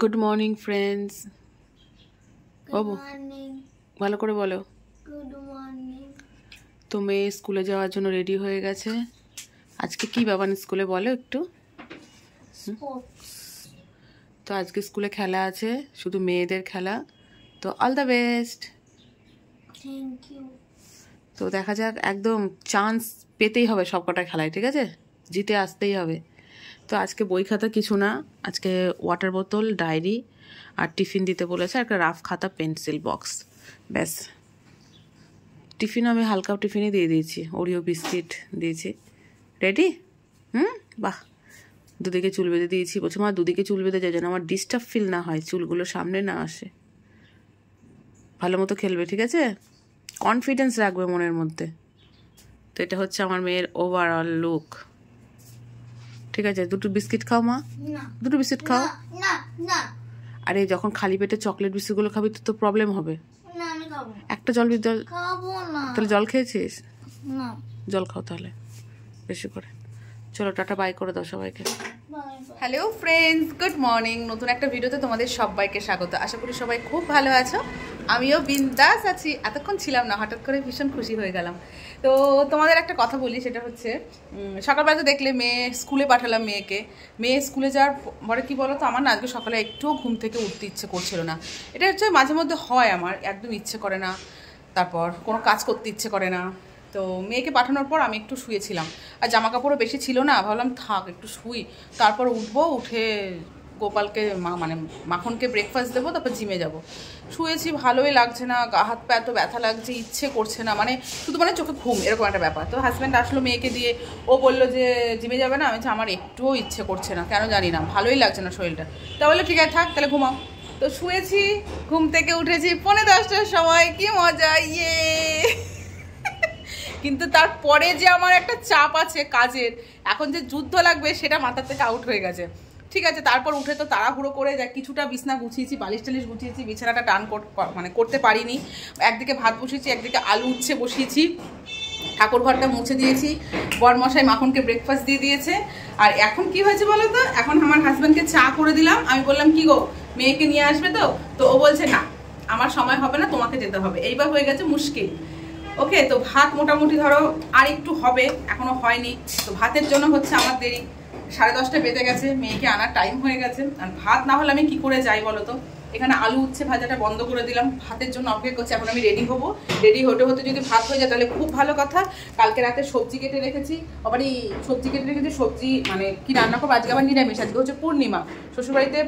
Good morning friends. বাবু ভালো করে বলো। Good morning. তো মেয়ে স্কুলে যাওয়ার জন্য রেডি হয়ে গেছে। আজকে কি বাবান স্কুলে বলো একটু। তো আজকে স্কুলে খেলা আছে, শুধু মেয়েদের খেলা। তো all the best. Thank you. তো দেখা যাক, একদম চান্স পেতেই হবে সব কটা খেলায়, ঠিক আছে? জিতে আসতেই হবে। তো আজকে বই খাতা কিছু না, আজকে ওয়াটার বোতল, ডায়েরি আর টিফিন দিতে বলেছে, একটা রাফ খাতা, পেন্সিল বক্স, ব্যাস। টিফিন আমি হালকা টিফিনই দিয়ে দিয়েছি, ওরিও বিস্কিট দিয়েছি। রেডি? বাহ। দুদিকে চুল বেঁধে দিয়েছি। বলছে মা দুদিকে চুল বেঁধে যায় যেন আমার ডিস্টার্ব ফিল না হয়, চুলগুলো সামনে না আসে। ভালো মতো খেলবে, ঠিক আছে? কনফিডেন্স রাখবে মনের মধ্যে। তো এটা হচ্ছে আমার মেয়ের ওভারঅল লুক, ঠিক আছে? দুটো বিস্কিট খাও মা, দুটো বিস্কিট খাও। আরে যখন খালি পেটে চকলেট বিস্কিটগুলো খাবি তো প্রবলেম হবে। একটা জল তাহলে জল খেয়েছিস? জল খাও তাহলে বেশি করে। চলো টাটা বাই করে দাও সবাইকে। Hello friends, good morning. নতুন একটা ভিডিওতে তোমাদের সবাইকে স্বাগত। আশা করি সবাই খুব ভালো আছো। আমিও বিন্দাস আছি। এতক্ষণ ছিলাম না, হঠাৎ করে ভীষণ খুশি হয়ে গেলাম। তো তোমাদের একটা কথা বলি, সেটা হচ্ছে সকালবেলা তো দেখলে মেয়ে স্কুলে পাঠালাম মেয়েকে। মেয়ে স্কুলে যাওয়ার পরে কী বলো তো, আমার না আজকে সকালে একটুও ঘুম থেকে উঠতে ইচ্ছে করছিল না। এটা হচ্ছে মাঝে মধ্যে হয়, আমার একদম ইচ্ছে করে না, তারপর কোনো কাজ করতে ইচ্ছে করে না। তো মেয়েকে পাঠানোর পর আমি একটু শুয়েছিলাম, আর জামা কাপড়ও বেশি ছিল না, ভাবলাম থাক একটু শুই, তারপর উঠবো, উঠে গোপালকে মানে মাখনকে ব্রেকফাস্ট দেবো, তারপর জিমে যাব। শুয়েছি, ভালোই লাগছে না, গা হাত পা এত ব্যথা লাগছে, ইচ্ছে করছে না, মানে শুধু মানে চোখে ঘুম, এরকম একটা ব্যাপার। তো হাজব্যান্ড আসলো মেয়েকে দিয়ে, ও বললো যে জিমে যাবে না। আমি বলছি আমার একটুও ইচ্ছে করছে না, কেন জানি না, ভালোই লাগছে না শরীরটা। তাহলে ঠিক আছে থাক, তাহলে ঘুমাও। তো শুয়েছি, ঘুম থেকে উঠেছি 9:45টার সময়, কি মজা, ইয়ে। কিন্তু তারপরে যে আমার একটা চাপ আছে কাজের, এখন যে যুদ্ধ লাগবে সেটা মাথার থেকে আউট হয়ে গেছে, ঠিক আছে? তারপর উঠে তো তাড়াহুড়ো করে যা কিছুটা বিছনা গুছিয়েছি, বালিশ টালিশ গুছিয়েছি, বিছানাটা টান মানে করতে পারিনি। একদিকে ভাত বসিয়েছি, একদিকে আলু উচ্ছে বসিয়েছি, ঠাকুর ঘরটা মুছে দিয়েছি, বরমশাই মাখনকে ব্রেকফাস্ট দিয়ে দিয়েছে। আর এখন কি হয়েছে বলো তো, এখন আমার হাজব্যান্ডকে চা করে দিলাম। আমি বললাম কি গো, মেয়েকে নিয়ে আসবে তো ও বলছে না আমার সময় হবে না, তোমাকে যেতে হবে। এইবার হয়ে গেছে মুশকিল। ওকে, তো ভাত মোটামুটি ধরো আর একটু হবে, এখনো হয়নি। তো ভাতের জন্য হচ্ছে আমার দেরি, 10:30 বেজে গেছে, মেয়েকে আনার টাইম হয়ে গেছে। আর ভাত না হলে আমি কি করে যাই বলো তো? এখানে আলু উচ্ছে ভাজাটা বন্ধ করে দিলাম, ভাতের জন্য অপেক্ষা করছি। এখন আমি রেডি হবো, রেডি হতে হতে যদি ভাত হয়ে যায় তাহলে খুব ভালো কথা। কালকে রাতে সবজি কেটে রেখেছি, সবজি মানে কি রান্না করবো আজকে, আবার নিরামিষ। আজকে হচ্ছে পূর্ণিমা, শ্বশুরবাড়িতে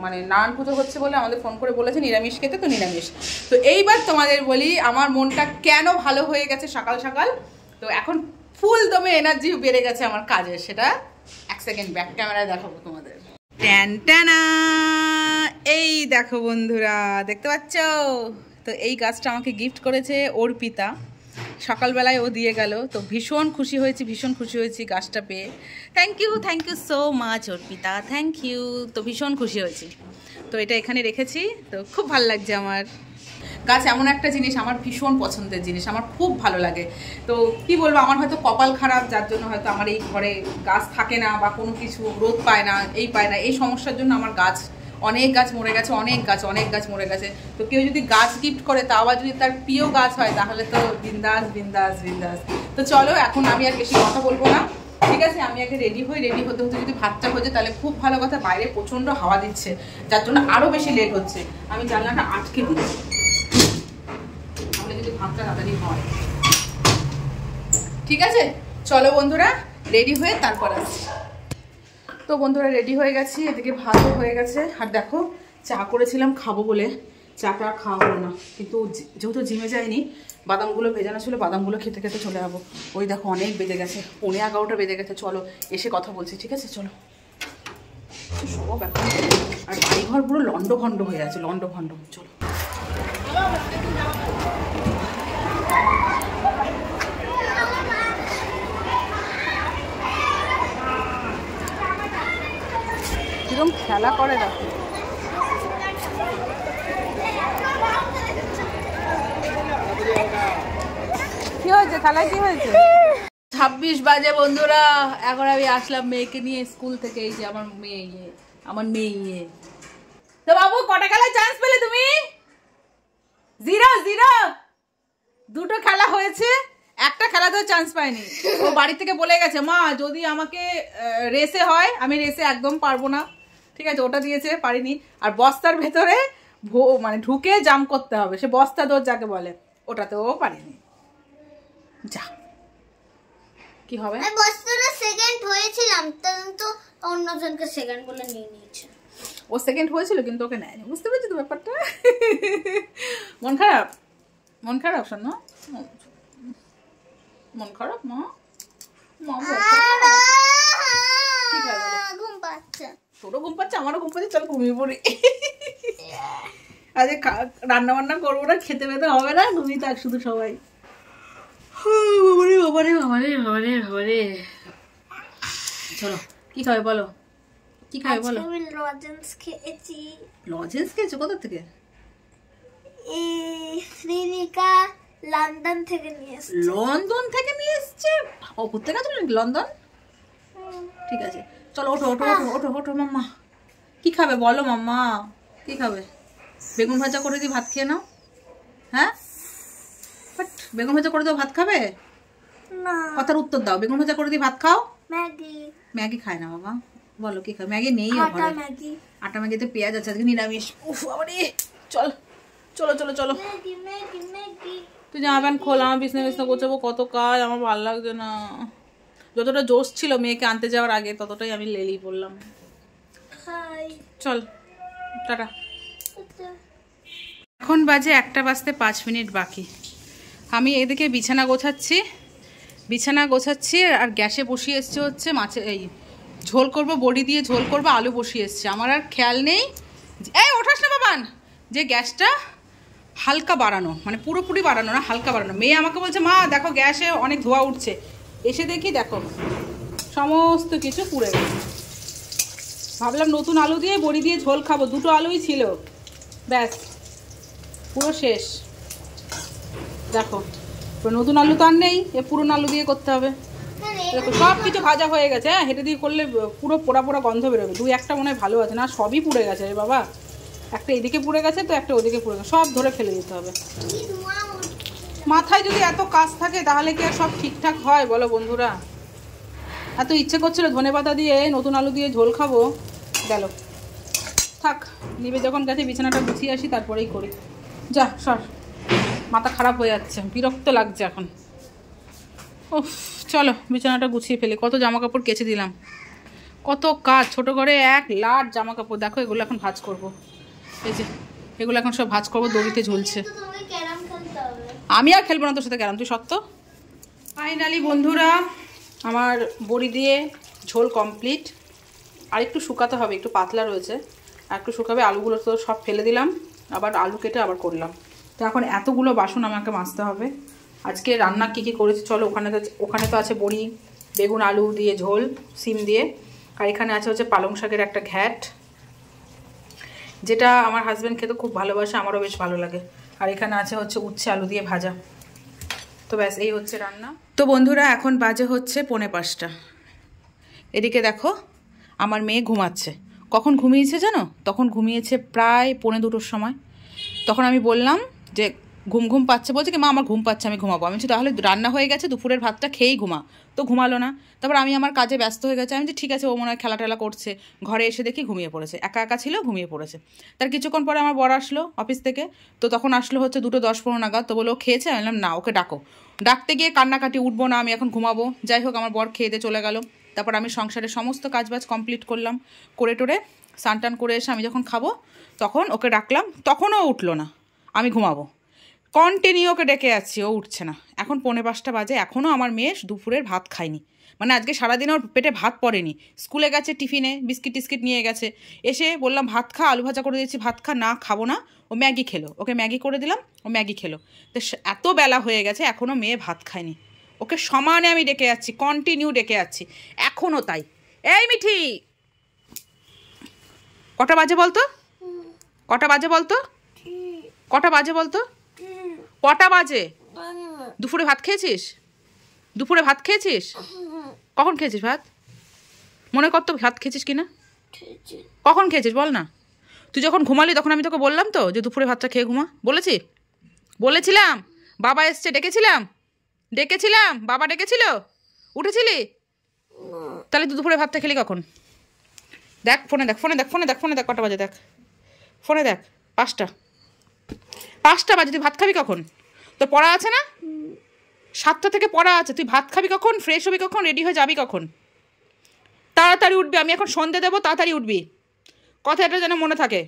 মানে নারায়ণ পুজো হচ্ছে বলে আমাদের ফোন করে বলেছে নিরামিষ খেতে, তো নিরামিষ। তো এইবার তোমাদের বলি আমার মনটা কেন ভালো হয়ে গেছে সকাল সকাল। তো এখন ফুল দমে এনার্জি বেড়ে গেছে আমার কাজের, সেটা এক সেকেন্ড ব্যাক ক্যামেরায় দেখাবো তোমাদের। ট্যান, এই দেখো বন্ধুরা, দেখতে পাচ্ছ তো? এই গাছটা আমাকে গিফট করেছে অর্পিতা, সকালবেলায় ও দিয়ে গেল। তো ভীষণ খুশি হয়েছি গাছটা পেয়ে। Thank you so much Arpita, thank you. তো ভীষণ খুশি হয়েছি। তো এটা এখানে রেখেছি, তো খুব ভালো লাগছে আমার। গাছ এমন একটা জিনিস, আমার ভীষণ পছন্দের জিনিস, আমার খুব ভালো লাগে। তো কি বলবো, আমার হয়তো কপাল খারাপ, যার জন্য হয়তো আমার এই ঘরে গাছ থাকে না, বা কোনো কিছু রোদ পায় না, এই সমস্যার জন্য আমার অনেক গাছ মরে গেছে, অনেক গাছ মরে গেছে। তো কেউ যদি গাছ গিফট করে, তা আবার যদি তার প্রিয় গাছ হয়, তাহলে তো বিন্দাস। তো চলো, এখন আমি আর বেশি কথা বলবো না, ঠিক আছে? আমি আগে রেডি হতে যদি ভাতটা হয়ে যায় তাহলে খুব ভালো কথা। বাইরে প্রচণ্ড হাওয়া দিচ্ছে, যার জন্য আরও বেশি লেট হচ্ছে। আমি জানলাটা আটকে দিই, তাহলে যদি ভাতটা তাড়াতাড়ি হয়। ঠিক আছে, চলো বন্ধুরা, রেডি হয়ে তারপর আসছি। তো বন্ধুরা রেডি হয়ে গেছি, এদিকে ভাতও হয়ে গেছে। আর দেখো, চা করেছিলাম খাবো বলে, চাটা আর খাওয়া হলো না। কিন্তু যেহেতু জিমে যাইনি, বাদামগুলো ভেজানো ছিল, বাদামগুলো খেতে খেতে চলে যাবো। ওই দেখো অনেক বেজে গেছে, 11:15 বেজে গেছে। চলো এসে কথা বলছি, ঠিক আছে? চলো। সব এখন আর বাড়িঘর পুরো লন্ডভন্ড হয়ে আছে, চলো। কিরকম খেলা করে দেখো। কি হয়েছে খেলায়, কি হয়েছে? 26 বাজে বন্ধুরা, এখন আমি আসলাম মেয়েকে নিয়ে স্কুল থেকে। এই যে আমার মেয়ে, তো বাবু কটা খেলায় চান্স পেলে তুমি? 0 দুটো খেলা হয়েছে, একটা খেলাতেও চান্স পাইনি। ও বাড়ি থেকে বলে গেছে মা যদি আমাকে রেসে হয় আমি রেসে একদম পারবো না, ঠিক আছে ওটা দিয়েছে পারিনি। আর বস্তার ভেতরে মানে ঢুকে জাম্প করতে হবে, সে বস্তা দৌড় যাকে বলে, ওটাতেও পারিনি। যা কি হবে, বস্তাটা সেকেন্ড হয়েছিলাম তো অন্যজনকে সেকেন্ড বলে নিয়ে নিয়েছে। ও সেকেন্ড হয়েছিল কিন্তু ওকে নেয়নি, বুঝতে পেরেছি তো ব্যাপারটা। মন খারাপ, মন খারাপ শোনো, মন খারাপ মা, ঘুম পাচ্ছে, তোরও ঘুম পাচ্ছে আমারও ঘুম পাচ্ছে, চল ঘুমিয়ে পড়ি। আজ রান্না বান্না করবো না, খেতে পেতে হবে না, ঘুমিয়ে থাক শুধু সবাই। চলো কি খাবে বলো, কি খাবে বলো? আমি লজেন্স খেয়েছি। লজেন্স খেয়েছো কোথা থেকে? এই শ্রীনিকা লন্ডন থেকে নিয়ে এসেছে। লন্ডন থেকে নিয়ে এসছে? ও ঘুরতে গেছিল নাকি লন্ডন? ঠিক আছে চলো ওঠো ওঠো ওঠো ওঠো ওঠো মাম্মা। কি খাবে বলো মাম্মা, কি খাবে? বেগুন ভাজা করে দিই, ভাত খেয়ে নাও। হ্যাঁ বাট বেগুন ভাজা করে দাও, ভাত খাবে না, কথার উত্তর দাও। বেগুন ভাজা করে দিই, ভাত খাও। ম্যাগি। ম্যাগি খায় না বাবা, বলো কি খাবে? ম্যাগি নেই আটা ম্যাগি। আটা ম্যাগিতে পেঁয়াজ আছে, আজকে নিরামিষ। উফ বাবারে, চল চলো চলো চলো। Maggi Maggi Maggi. তুই জামা প্যান্ট খোলা, বিছনা বিছনা গোছাবো, কত কাজ, আমার ভালো লাগছে না। যতটা জোশ ছিল মেয়েকে আনতে যাওয়ার আগে ততটাই আমি লেলি পড়লাম। হাই চল টাটা। এখন বাজে 1টা বাজতে 5 মিনিট বাকি। আমি এদিকে বিছানা গোছাচ্ছি আর গ্যাসে বসিয়ে এসছে হচ্ছে মাছের এই ঝোল করব, বড়ি দিয়ে ঝোল করব, আলু বসিয়ে এসছে। আমার আর খেয়াল নেই, এই ওঠাস না বাবান, যে গ্যাসটা হালকা বাড়ানো, মানে পুরোপুরি বাড়ানো না, হালকা বাড়ানো। মেয়ে আমাকে বলছে মা দেখো গ্যাসে অনেক ধোঁয়া উঠছে, এসে দেখি দেখো সমস্ত কিছু পুড়ে গেছে। ভাবলাম নতুন আলু দিয়ে বড়ি দিয়ে ঝোল খাবো, 2টো আলুই ছিল, ব্যাস পুরো শেষ। দেখো নতুন আলু তো আর নেই, এ পুরনো আলু দিয়ে করতে হবে। দেখো সব কিছু ভাজা হয়ে গেছে, হ্যাঁ হেঁটে দিয়ে করলে পুরো পোড়া পোড়া গন্ধ বেরোবে। 2-1টা মনে হয় ভালো আছে, না সবই পুড়ে গেছে রে বাবা। একটা এদিকে পুড়ে গেছে তো একটা ওদিকে পুড়ে গেছে, সব ধরে ফেলে দিতে হবে। মাথায় যদি এত কাজ থাকে তাহলে কি আর সব ঠিকঠাক হয় বলো বন্ধুরা? এত ইচ্ছে করছিল ধনেপাতা দিয়ে নতুন আলু দিয়ে ঝোল খাবো, গেল। থাক, নিবে যখন গেছে বিছানাটা গুছিয়ে আসি তারপরেই করি। যা সর, মাথা খারাপ হয়ে যাচ্ছে, বিরক্ত লাগছে এখন। ও চলো বিছানাটা গুছিয়ে ফেলি, কত জামা কাপড় কেচে দিলাম, কত কাজ। ছোটো ঘরে 1 লাট জামা কাপড়, দেখো এগুলো এখন ভাঁজ করব। এই যে এগুলো এখন সব ভাঁজ করবো, দড়িতে ঝুলছে। আমি আর খেলবো না তোর সাথে ক্যারাম, তুই সত্য। ফাইনালি বন্ধুরা আমার বড়ি দিয়ে ঝোল কমপ্লিট। আর একটু শুকাতে হবে, একটু পাতলা রয়েছে, আর একটু শুকাবে। আলুগুলো তো সব ফেলে দিলাম, আবার আলু কেটে আবার করলাম। তো এখন এতগুলো বাসন আমাকে মাজতে হবে। আজকে রান্না কী কী করেছি চলো। ওখানে তো আছে বড়ি, বেগুন আলু দিয়ে ঝোল, সিম দিয়ে। আর এখানে আছে হচ্ছে পালং শাকের একটা ঘ্যাট, যেটা আমার হাজব্যান্ড খেতে খুব ভালোবাসে, আমারও বেশ ভালো লাগে। আর এখানে আছে হচ্ছে উচ্ছে আলু দিয়ে ভাজা। তো ব্যাস এই হচ্ছে রান্না। তো বন্ধুরা এখন বাজে হচ্ছে 4:45। এদিকে দেখো আমার মেয়ে ঘুমাচ্ছে। কখন ঘুমিয়েছে জানো? তখন ঘুমিয়েছে প্রায় 1:45-র সময়। তখন আমি বললাম যে ঘুম ঘুম পাচ্ছে, বলছে কি মা আমার ঘুম পাচ্ছে, আমি ঘুমাবো। আমি বলছি তাহলে রান্না হয়ে গেছে, দুপুরের ভাতটা খেয়েই ঘুমা। তো ঘুমালো না। তারপর আমি আমার কাজে ব্যস্ত হয়ে গেছে। আমি যে ঠিক আছে ও মনে হয় খেলা টেলা করছে। ঘরে এসে দেখি ঘুমিয়ে পড়েছে, একা একা ছিল, ঘুমিয়ে পড়েছে। তার কিছুক্ষণ পরে আমার বর আসলো অফিস থেকে। তো তখন আসলো হচ্ছে 2:10-15 নাগাদ। তো বলে ও খেয়েছে? আমি বললাম না, ওকে ডাকো। ডাকতে গিয়ে কান্নাকাটি, উঠবো না আমি এখন ঘুমাবো। যাই হোক আমার বর খেয়ে দিয়ে চলে গেল। তারপর আমি সংসারের সমস্ত কাজবাজ কমপ্লিট করলাম, করে টোরে স্নান করে এসে আমি যখন খাবো তখন ওকে ডাকলাম, তখনও উঠলো না। আমি ঘুমাবো, কন্টিনিউ ওকে ডেকে যাচ্ছি, ও উঠছে না। এখন 4:45 বাজে, এখনও আমার মেয়ে দুপুরের ভাত খায়নি। মানে আজকে সারাদিন ওর পেটে ভাত পড়েনি। স্কুলে গেছে, টিফিনে বিস্কিট টিস্কিট নিয়ে গেছে। এসে বললাম ভাত খা, আলু ভাজা করে দিয়েছি ভাত খা, না খাবো না। ও ম্যাগি খেলো, ওকে ম্যাগি করে দিলাম, ও ম্যাগি খেলো। তো এত বেলা হয়ে গেছে এখনও মেয়ে ভাত খায়নি। ওকে সমানে আমি ডেকে যাচ্ছি, কন্টিনিউ ডেকে যাচ্ছি, এখনও তাই। এই মিঠি, কটা বাজে বলতো? কটা বাজে বলতো? কটা বাজে বলতো? কটা বাজে? দুপুরে ভাত খেয়েছিস? দুপুরে ভাত খেয়েছিস? কখন খেয়েছিস ভাত? মনে কর তো ভাত খেয়েছিস কি না? কখন খেয়েছিস বল না। তুই যখন ঘুমালি তখন আমি তোকে বললাম তো যে দুপুরে ভাতটা খেয়ে ঘুমা, বলেছিলাম। বাবা এসছে, ডেকেছিলাম, বাবা ডেকেছিল, উঠেছিলি? তাহলে তুই দুপুরে ভাতটা খেলি কখন? দেখ ফোনে দেখ কটা বাজে দেখ, ফোনে দেখ 5টা বাজে। তুই ভাত খাবি কখন? তোর পড়া আছে না? 7টা থেকে পড়া আছে। তুই ভাত খাবি কখন? ফ্রেশ হবি কখন? রেডি হয়ে যাবি কখন? তাড়াতাড়ি উঠবি। আমি এখন সন্ধে দেবো, তাড়াতাড়ি উঠবি। কথাটা যেন মনে থাকে।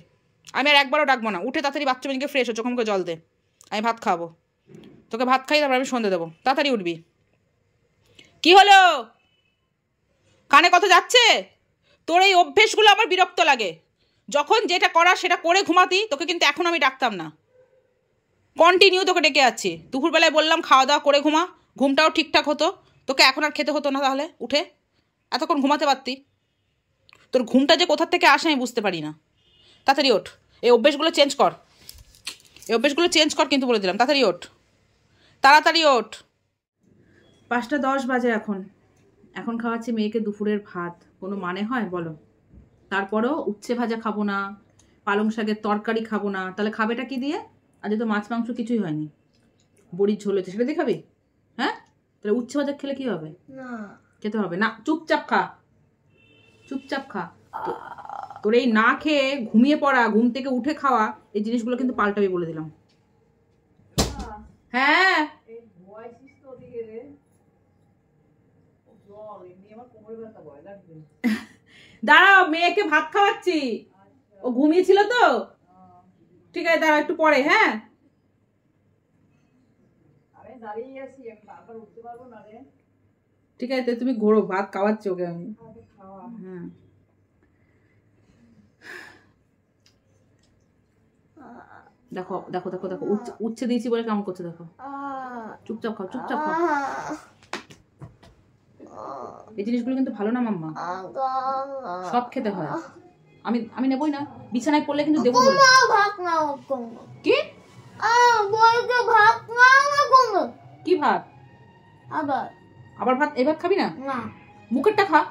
আমি আর একবারও ডাকবো না। উঠে তাড়াতাড়ি বাচ্চা মেয়েকে ফ্রেশ হো, চোখে মুখে জল দে। আমি ভাত খাবো, তোকে ভাত খাই, তারপর আমি সন্ধে দেবো। তাড়াতাড়ি উঠবি। কি হলো? কানে কথা যাচ্ছে? তোর এই অভ্যেসগুলো আমার বিরক্ত লাগে। যখন যেটা করা সেটা করে ঘুমাতি, তোকে কিন্তু এখন আমি ডাকতাম না। কন্টিনিউ তোকে ডেকে যাচ্ছি। দুপুরবেলায় বললাম খাওয়া দাওয়া করে ঘুমা, ঘুমটাও ঠিকঠাক হতো। তোকে এখন আর খেতে হতো না। তাহলে উঠে এতক্ষণ ঘুমাতে পারতি। তোর ঘুমটা যে কোথার থেকে আসে আমি বুঝতে পারি না। তাড়াতাড়ি ওঠ। এই অভ্যেসগুলো চেঞ্জ কর, কিন্তু বলে দিলাম তাড়াতাড়ি ওঠ। 5টা 10 বাজে এখন খাওয়াচ্ছি মেয়েকে দুপুরের ভাত। কোনো মানে হয় বলো? তারপরও উচ্ছে ভাজা খাবো না, পালং শাকের তরকারি খাবো না। তাহলে খাবেটা কি দিয়ে? আজ তো মাছ মাংস কিছুই হয়নি, বড়ির ঝোল হয়েছে, সেটা দিয়ে খাবি? হ্যাঁ, তাহলে উচ্ছে ভাজা খেলে কি হবে? না, খেতে হবে না। চুপচাপ খা। তোর এই না খেয়ে ঘুমিয়ে পড়া, ঘুম থেকে উঠে খাওয়া, এই জিনিসগুলো কিন্তু পাল্টাবি বলে দিলাম। হ্যাঁ, দাঁড়াও, মেয়েকে ভাত খাওয়াচ্ছি। ও ঘুমিয়েছিল তো, ঠিক আছে দাঁড়াও একটু পরে। হ্যাঁ, ঠিক আছে তুমি ঘোরো, ভাত খাওয়াচ্ছি ওকে আমি। হ্যাঁ, দেখো উচ্ছে দিয়েছি বলে কেমন করছে দেখো। চুপচাপ খাও। এই জিনিসগুলো কিন্তু ভালো না মাম্মা, সব খেতে হয়। আমি নেবই না, বিছানায় পড়লে কিন্তু দেবো। কি কি ভাত? আবার ভাত? এই ভাত খাবি না? মুখেরটা খা।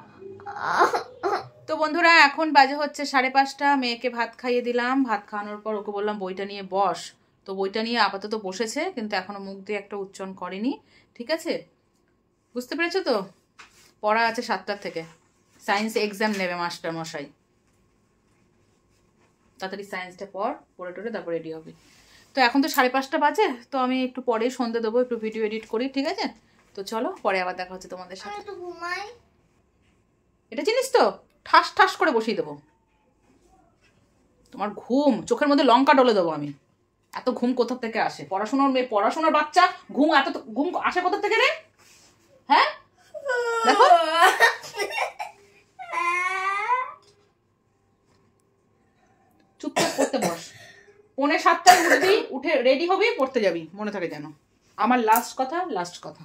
তো বন্ধুরা, এখন বাজে হচ্ছে 5:30। মেয়েকে ভাত খাইয়ে দিলাম। ভাত খাওয়ানোর পর ওকে বললাম বইটা নিয়ে বস। তো বইটা নিয়ে আপাতত বসেছে, কিন্তু এখনো মুখ দিয়ে একটা উচ্চারণ করেনি। ঠিক আছে, বুঝতে পেরেছো তো? পড়া আছে 7টা থেকে, সায়েন্স এক্সাম নেবে মাস্টার মশাই। তাড়াতাড়ি সায়েন্সটা পড়ে টোরে তারপর রেডি হবে। তো এখন তো 5:30 বাজে, তো আমি একটু পরে সন্ধ্যে দেবো, একটু ভিডিও এডিট করি। ঠিক আছে, তো চলো পরে আবার দেখা হচ্ছে তোমাদের সাথে। এটা জিনিস তো ঠাস করে বসিয়ে দেবো। তোমার ঘুম, চোখের মধ্যে লঙ্কা ডলে দেবো আমি। এত ঘুম কোথা থেকে আসে? পড়াশোনার বাচ্চা, ঘুম আসে কোথা থেকে রে? হ্যাঁ, দেখো চুপচাপ পড়তে বস। 6:45 উঠবি, উঠে রেডি হবি, পড়তে যাবি। মনে থাকে যেন। আমার লাস্ট কথা।